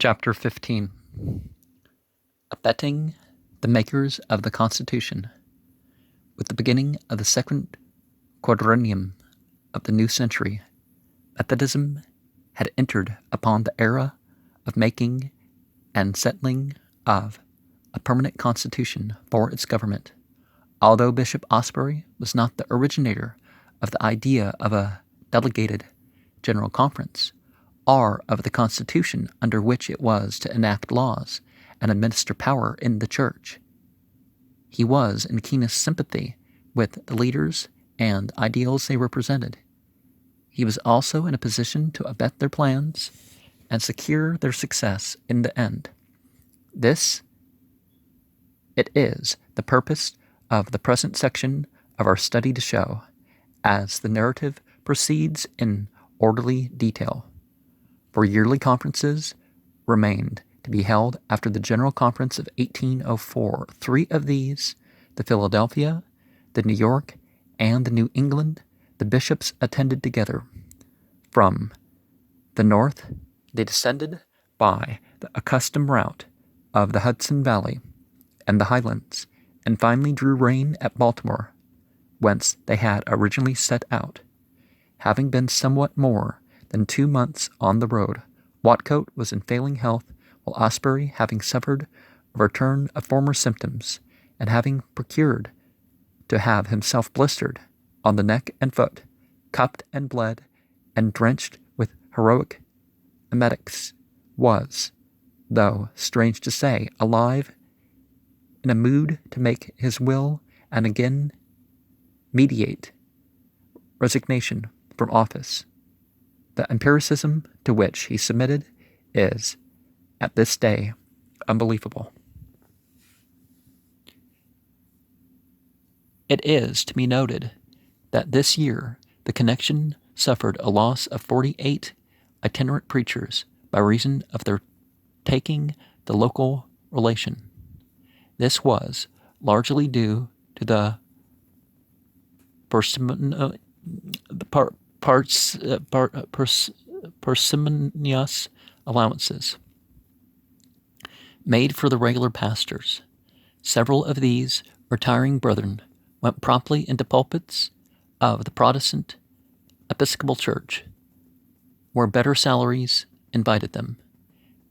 Chapter 15. Abetting the makers of the Constitution. With the beginning of the second quadrennium of the new century, Methodism had entered upon the era of making and settling of a permanent constitution for its government. Although Bishop Asbury was not the originator of the idea of a delegated general conference, or of the constitution under which it was to enact laws and administer power in the church, he was in keenest sympathy with the leaders and ideals they represented. He was also in a position to abet their plans and secure their success in the end. This, it is the purpose of the present section of our study to show, as the narrative proceeds in orderly detail. For yearly conferences remained to be held after the General Conference of 1804. Three of these, the Philadelphia, the New York, and the New England, the bishops attended together. From the north, they descended by the accustomed route of the Hudson Valley and the Highlands, and finally drew rein at Baltimore, whence they had originally set out. Having been somewhat more than 2 months on the road, Watcoat was in failing health, while Asbury, having suffered a return of former symptoms, and having procured to have himself blistered on the neck and foot, cupped and bled, and drenched with heroic emetics, was, though strange to say, alive, in a mood to make his will and again meditate resignation from office. The empiricism to which he submitted is, at this day, unbelievable. It is to be noted that this year the connection suffered a loss of 48 itinerant preachers by reason of their taking the local relation. This was largely due to the parsimonious allowances made for the regular pastors. Several of these retiring brethren went promptly into pulpits of the Protestant Episcopal Church, where better salaries invited them,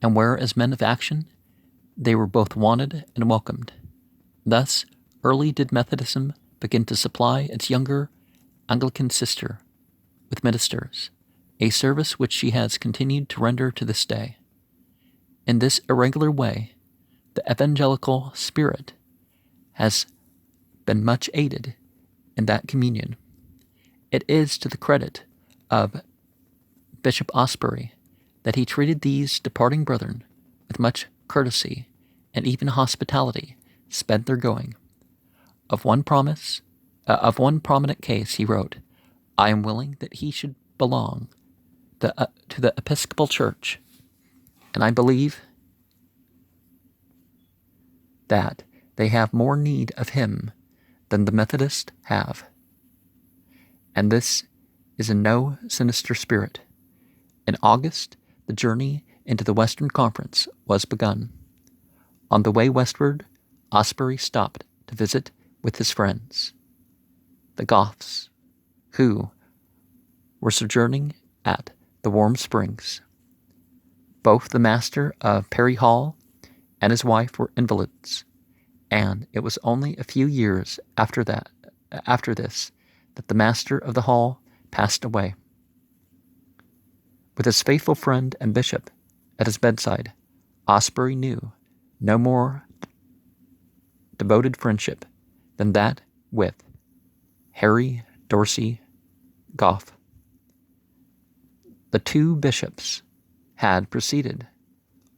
and where, as men of action, they were both wanted and welcomed. Thus early did Methodism begin to supply its younger Anglican sister with ministers, a service which she has continued to render to this day. In this irregular way, the evangelical spirit has been much aided in that communion. It is to the credit of Bishop Asbury that he treated these departing brethren with much courtesy and even hospitality, sped their going. Of one prominent case he wrote, "I am willing that he should belong to the Episcopal Church, and I believe that they have more need of him than the Methodists have." And this is in no sinister spirit. In August, the journey into the Western Conference was begun. On the way westward, Asbury stopped to visit with his friends, the Goths, who were sojourning at the Warm Springs. Both the master of Perry Hall and his wife were invalids, and it was only a few years after this that the master of the hall passed away. With his faithful friend and bishop at his bedside, Asbury knew no more devoted friendship than that with Harry Dorsey Goff. The two bishops had proceeded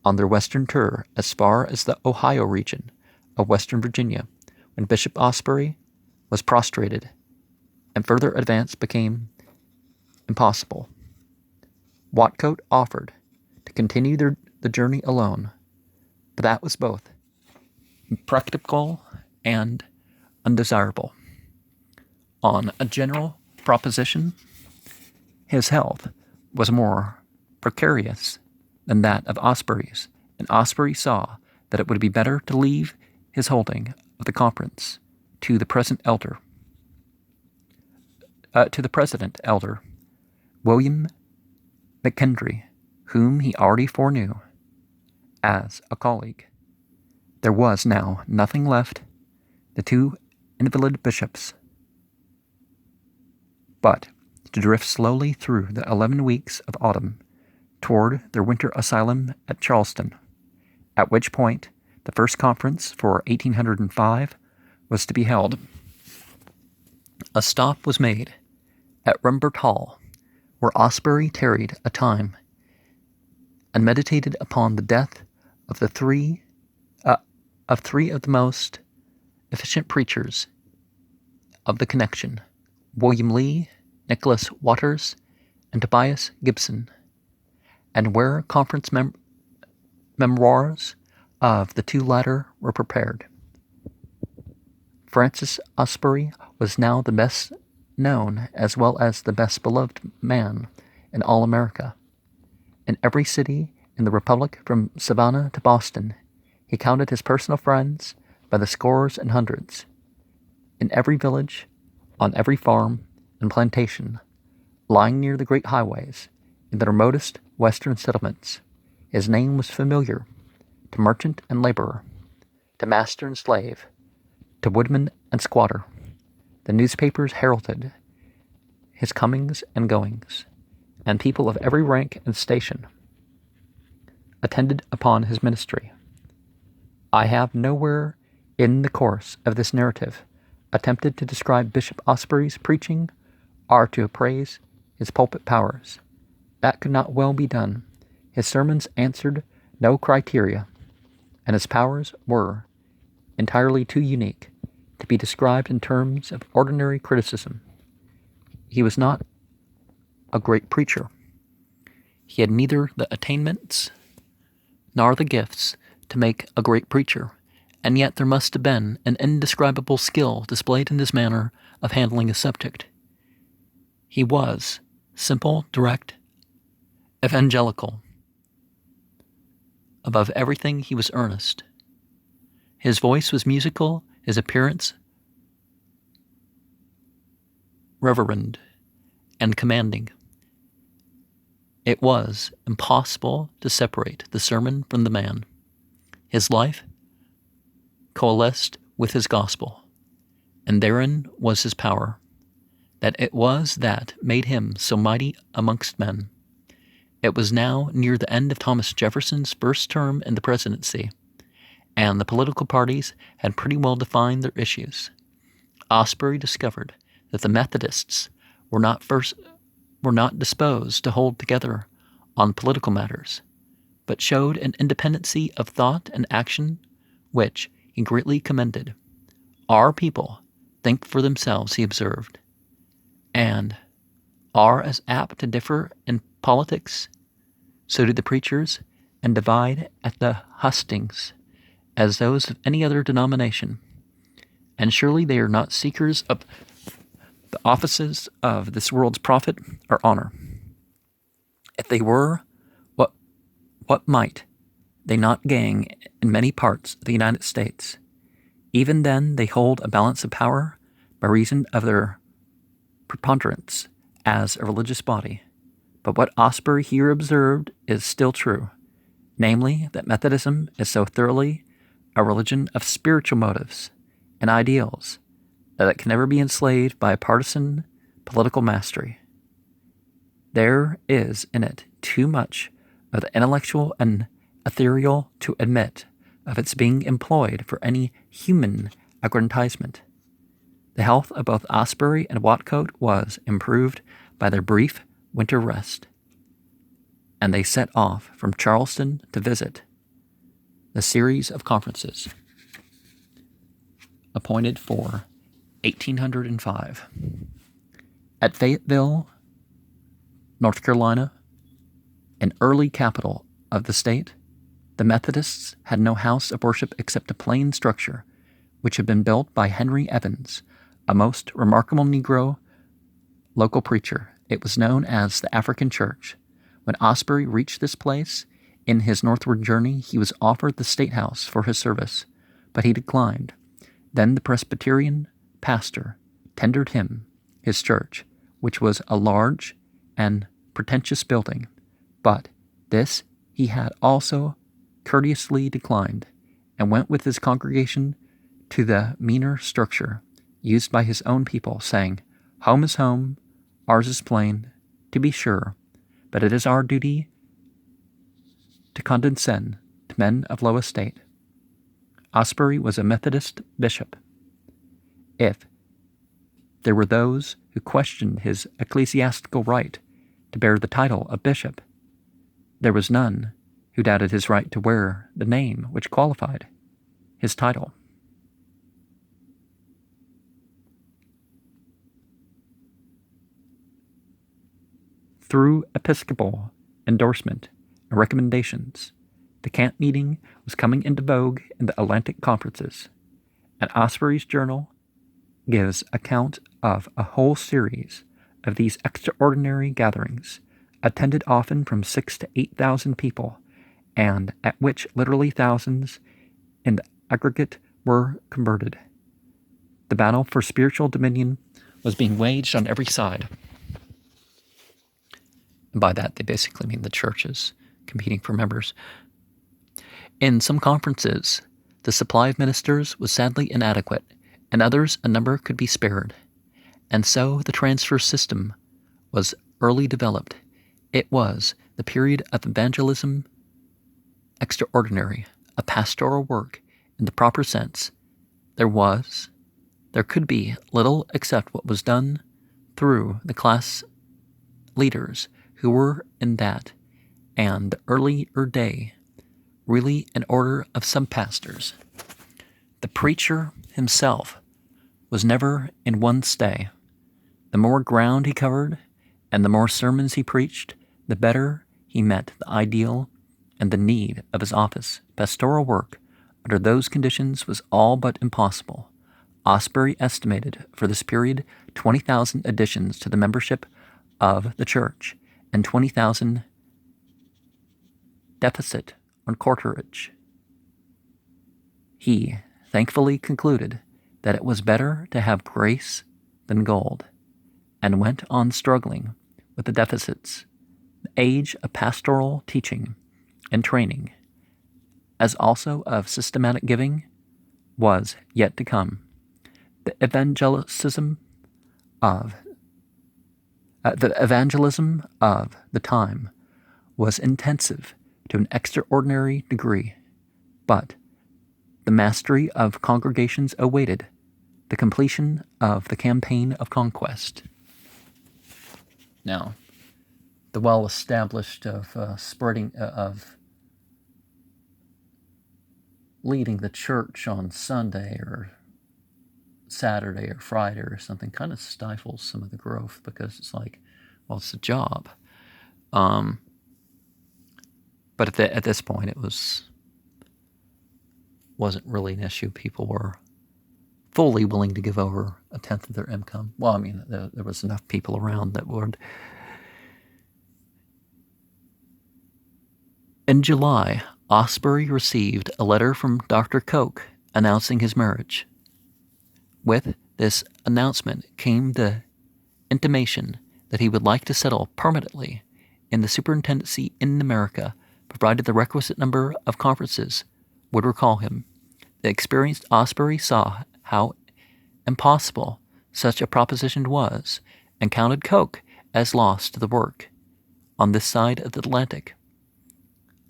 on their western tour as far as the Ohio region of Western Virginia when Bishop Asbury was prostrated, and further advance became impossible. Watcoat offered to continue the journey alone, but that was both impracticable and undesirable. On a general proposition, his health was more precarious than that of Asbury's, and Asbury saw that it would be better to leave his holding of the conference to the present elder, William McKendry, whom he already foreknew as a colleague. There was now nothing left, the two invalid bishops, but to drift slowly through the 11 weeks of autumn toward their winter asylum at Charleston, at which point the first conference for 1805 was to be held. A stop was made at Rumbert Hall, where Asbury tarried a time and meditated upon the death of three of the most efficient preachers of the connection, William Lee, Nicholas Waters, and Tobias Gibson, and where conference memoirs of the two latter were prepared. Francis Asbury was now the best known as well as the best beloved man in all America. In every city in the Republic from Savannah to Boston, he counted his personal friends by the scores and hundreds. In every village, on every farm and plantation, lying near the great highways, in the remotest western settlements, his name was familiar to merchant and laborer, to master and slave, to woodman and squatter. The newspapers heralded his comings and goings, and people of every rank and station attended upon his ministry. I have nowhere in the course of this narrative attempted to describe Bishop Asbury's preaching or to appraise his pulpit powers. That could not well be done. His sermons answered no criteria, and his powers were entirely too unique to be described in terms of ordinary criticism. He was not a great preacher. He had neither the attainments nor the gifts to make a great preacher, and yet there must have been an indescribable skill displayed in his manner of handling a subject. He was simple, direct, evangelical. Above everything, he was earnest. His voice was musical, his appearance reverend and commanding. It was impossible to separate the sermon from the man. His life coalesced with his gospel, and therein was his power, that it was that made him so mighty amongst men. It was now near the end of Thomas Jefferson's first term in the presidency, and the political parties had pretty well defined their issues. Asbury discovered that the Methodists were not disposed to hold together on political matters, but showed an independency of thought and action which he greatly commended. Our people think for themselves, he observed, and are as apt to differ in politics, so do the preachers, and divide at the hustings as those of any other denomination. And surely they are not seekers of the offices of this world's profit or honor. If they were, what might they not gang in many parts of the United States? Even then they hold a balance of power by reason of their preponderance as a religious body. But what Asbury here observed is still true, namely that Methodism is so thoroughly a religion of spiritual motives and ideals that it can never be enslaved by a partisan political mastery. There is in it too much of the intellectual and ethereal to admit of its being employed for any human aggrandizement. The health of both Asbury and Watcote was improved by their brief winter rest, and they set off from Charleston to visit the series of conferences appointed for 1805. At Fayetteville, North Carolina, an early capital of the state, the Methodists had no house of worship except a plain structure which had been built by Henry Evans, a most remarkable Negro local preacher. It was known as the African Church. When Asbury reached this place, In his northward journey, he was offered the State House for his service, but he declined. Then the Presbyterian pastor tendered him his church, which was a large and pretentious building, but this he had also courteously declined, and went with his congregation to the meaner structure used by his own people, saying, "Home is home, ours is plain, to be sure, but it is our duty to condescend to men of low estate." Asbury was a Methodist bishop. If there were those who questioned his ecclesiastical right to bear the title of bishop, there was none who doubted his right to wear the name which qualified his title. Through episcopal endorsement and recommendations, the camp meeting was coming into vogue in the Atlantic conferences, and Asbury's journal gives account of a whole series of these extraordinary gatherings, attended often from 6,000 to 8,000 people, and at which literally thousands in the aggregate were converted. The battle for spiritual dominion was being waged on every side. And by that, they basically mean the churches competing for members. In some conferences, the supply of ministers was sadly inadequate, and others a number could be spared. And so the transfer system was early developed. It was the period of evangelism extraordinary, a pastoral work in the proper sense. There could be little except what was done through the class leaders who were in that and the earlier day, really an order of sub-pastors. The preacher himself was never in one stay. The more ground he covered and the more sermons he preached, the better he met the ideal and the need of his office. Pastoral work under those conditions was all but impossible. Asbury estimated for this period 20,000 additions to the membership of the church and 20,000 deficit on quarterage. He thankfully concluded that it was better to have grace than gold, and went on struggling with the deficits. The age of pastoral teaching and training, as also of systematic giving, was yet to come. The evangelism of the time was intensive to an extraordinary degree, but the mastery of congregations awaited the completion of the campaign of conquest. Now, the well-established of leading the church on Sunday or Saturday or Friday or something kind of stifles some of the growth, because it's like, well, it's a job. But at this point, it wasn't really an issue. People were fully willing to give over a tenth of their income. Well, I mean, there was enough people around that would. In July, Asbury received a letter from Dr. Koch announcing his marriage. With this announcement came the intimation that he would like to settle permanently in the superintendency in America, provided the requisite number of conferences would recall him. The experienced Asbury saw how impossible such a proposition was, and counted Koch as lost to the work on this side of the Atlantic.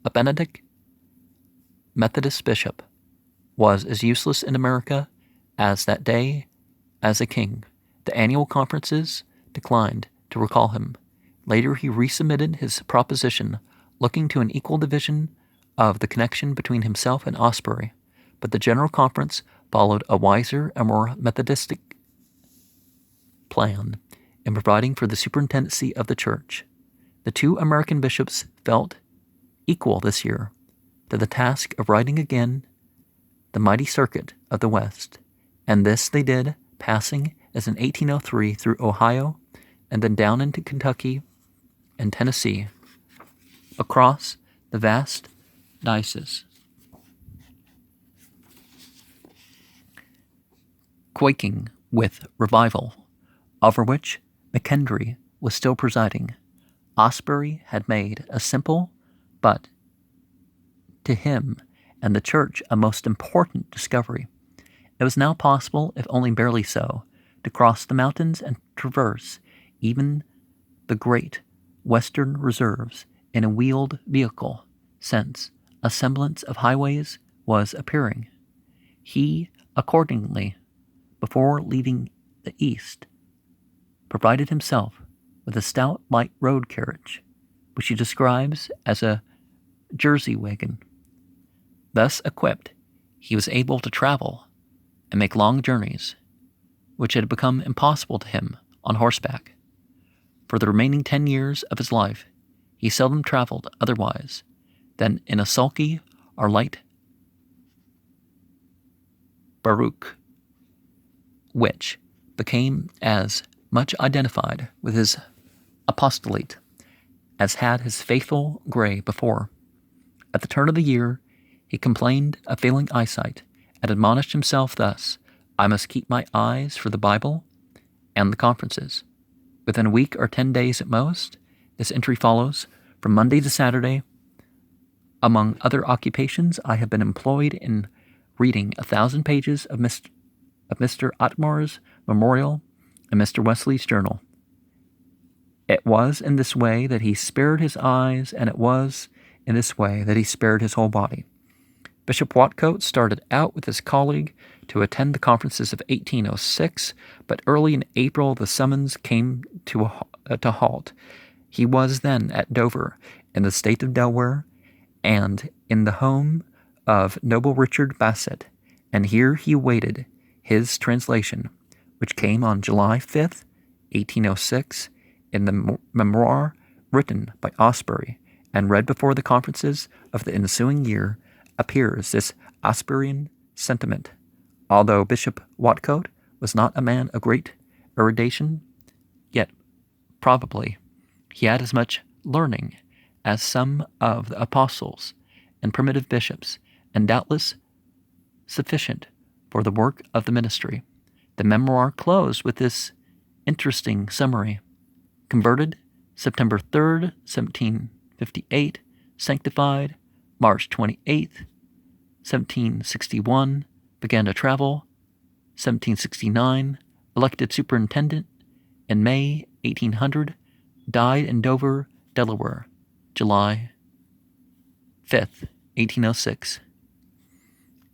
A Benedict Methodist bishop was as useless in America as that day as a king. The annual conferences declined to recall him. Later he resubmitted his proposition, looking to an equal division of the connection between himself and Asbury, but the General Conference followed a wiser and more Methodistic plan in providing for the superintendency of the church. The two American bishops felt equal this year to the task of riding again the mighty circuit of the West, and this they did, passing as in 1803 through Ohio and then down into Kentucky and Tennessee, across the vast diocese. Quaking with revival, over which McKendry was still presiding, Asbury had made a simple, but to him and the Church a most important discovery. It was now possible, if only barely so, to cross the mountains and traverse even the great western reserves in a wheeled vehicle, since a semblance of highways was appearing. He, accordingly, before leaving the east, provided himself with a stout light road carriage, which he describes as a Jersey wagon. Thus equipped, he was able to travel and make long journeys, which had become impossible to him on horseback. For the remaining 10 years of his life, he seldom traveled otherwise than in a sulky or light barouche, which became as much identified with his apostolate as had his faithful grey before. At the turn of the year, he complained of failing eyesight, and admonished himself thus: I must keep my eyes for the Bible and the conferences. Within a week or 10 days at most, this entry follows: from Monday to Saturday, among other occupations, I have been employed in reading 1,000 pages of Mr. Atmore's memorial and Mr. Wesley's journal. It was in this way that he spared his eyes, and it was in this way that he spared his whole body. Bishop Watcote started out with his colleague to attend the conferences of 1806, but early in April the summons came to halt. He was then at Dover, in the state of Delaware, and in the home of noble Richard Bassett, and here he awaited his translation, which came on July 5th, 1806, in the memoir written by Asbury and read before the conferences of the ensuing year. Appears this Asburyan sentiment. Although Bishop Watcote was not a man of great erudition, yet probably he had as much learning as some of the apostles and primitive bishops, and doubtless sufficient for the work of the ministry. The memoir closed with this interesting summary: converted September 3rd, 1758, sanctified March 28th, 1761, began to travel, 1769, elected superintendent, in May 1800, died in Dover, Delaware, July 5th, 1806.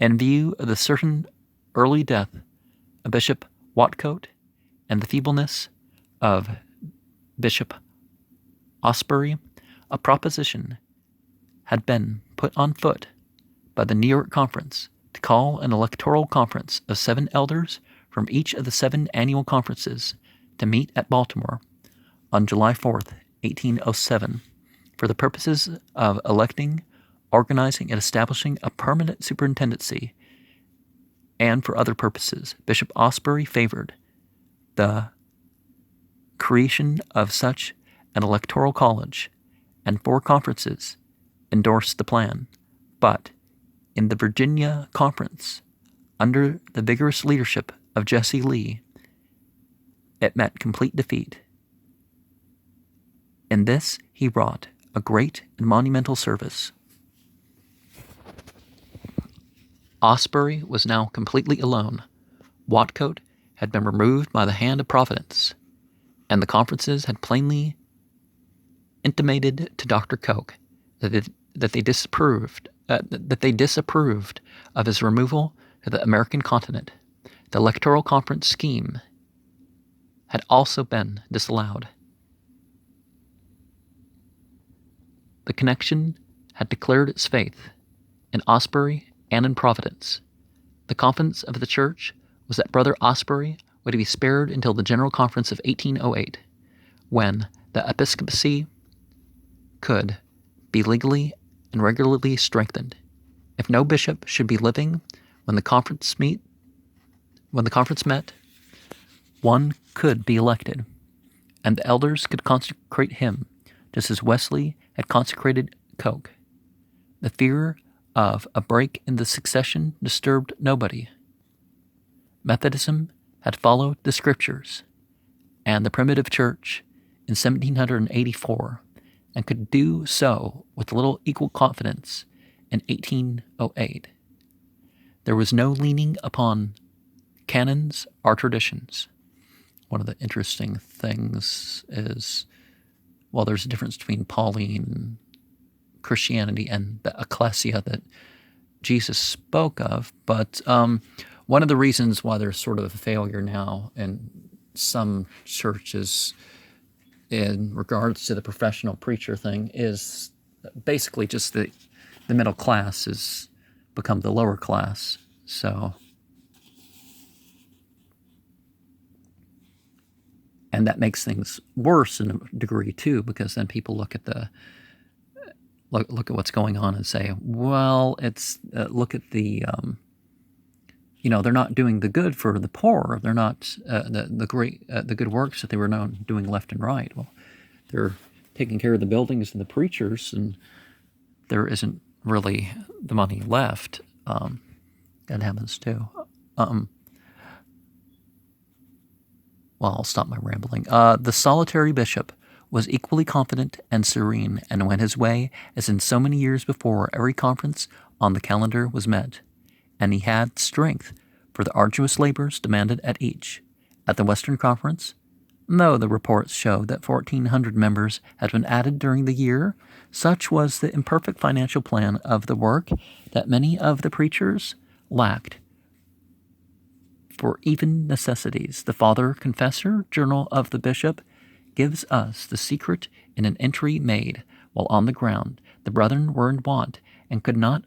In view of the certain early death of Bishop Watcote and the feebleness of Bishop Asbury, a proposition had been put on foot by the New York Conference to call an electoral conference of 7 elders from each of the 7 annual conferences to meet at Baltimore on July 4th, 1807, for the purposes of electing, organizing, and establishing a permanent superintendency, and for other purposes. Bishop Asbury favored the creation of such an electoral college, and 4 conferences endorsed the plan, but in the Virginia Conference, under the vigorous leadership of Jesse Lee, it met complete defeat. In this he wrought a great and monumental service. Asbury was now completely alone. Watcote had been removed by the hand of Providence, and the conferences had plainly intimated to Dr. Coke that they disapproved of his removal to the American continent. The electoral conference scheme had also been disallowed. The connection had declared its faith in Asbury and in Providence. The confidence of the Church was that Brother Asbury would be spared until the General Conference of 1808, when the episcopacy could be legally and regularly strengthened. If no bishop should be living when the conference met, one could be elected, and the elders could consecrate him, just as Wesley had consecrated Coke. The fear of a break in the succession disturbed nobody. Methodism had followed the Scriptures and the primitive church in 1784 and could do so with little equal confidence in 1808. There was no leaning upon canons or traditions. One of the interesting things is, well, there's a difference between Pauline Christianity and the ecclesia that Jesus spoke of, but one of the reasons why there's sort of a failure now in some churches in regards to the professional preacher thing is basically just the middle class has become the lower class. So, and that makes things worse in a degree too, because then people look at what's going on and say, well, it's look at the they're not doing the good for the poor. They're not the good works that they were known doing left and right. Well, they're taking care of the buildings and the preachers, and there isn't really the money left. That happens too. Well, I'll stop my rambling. The solitary bishop was equally confident and serene, and went his way as in so many years before. Every conference on the calendar was met, and he had strength for the arduous labors demanded at each. At the Western Conference, though the reports showed that 1,400 members had been added during the year, such was the imperfect financial plan of the work that many of the preachers lacked for even necessities. The Father Confessor Journal of the Bishop gives us the secret in an entry made while on the ground. The brethren were in want and could not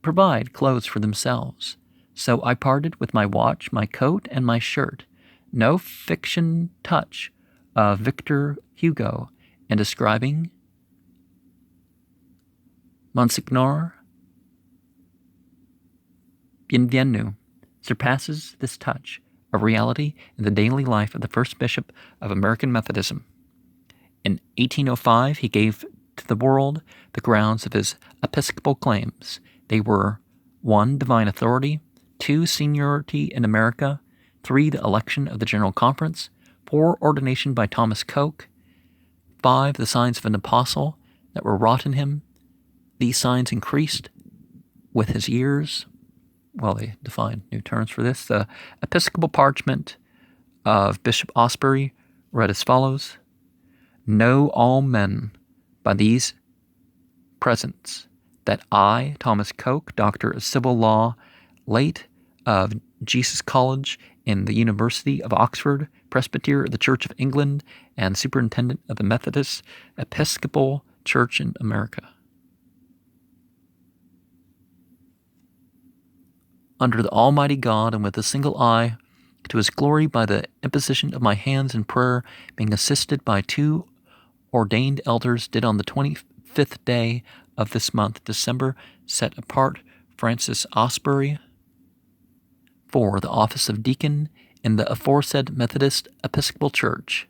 provide clothes for themselves. So I parted with my watch, my coat, and my shirt. No fiction touch of Victor Hugo in describing Monsignor Bienvenu surpasses this touch of reality in the daily life of the first bishop of American Methodism. In 1805, he gave to the world the grounds of his episcopal claims. They were 1. Divine authority, 2. Seniority in America, 3. The election of the General Conference, 4. Ordination by Thomas Coke, 5. The signs of an apostle that were wrought in him. These signs increased with his years. Well, they defined new terms for this. The episcopal parchment of Bishop Asbury read as follows: Know all men by these presents that I, Thomas Coke, Doctor of Civil Law, late of Jesus College in the University of Oxford, Presbyter of the Church of England, and Superintendent of the Methodist Episcopal Church in America, under the Almighty God and with a single eye to his glory, by the imposition of my hands in prayer, being assisted by 2 ordained elders, did on the 25th day of this month, December, set apart Francis Asbury for the office of deacon in the aforesaid Methodist Episcopal Church.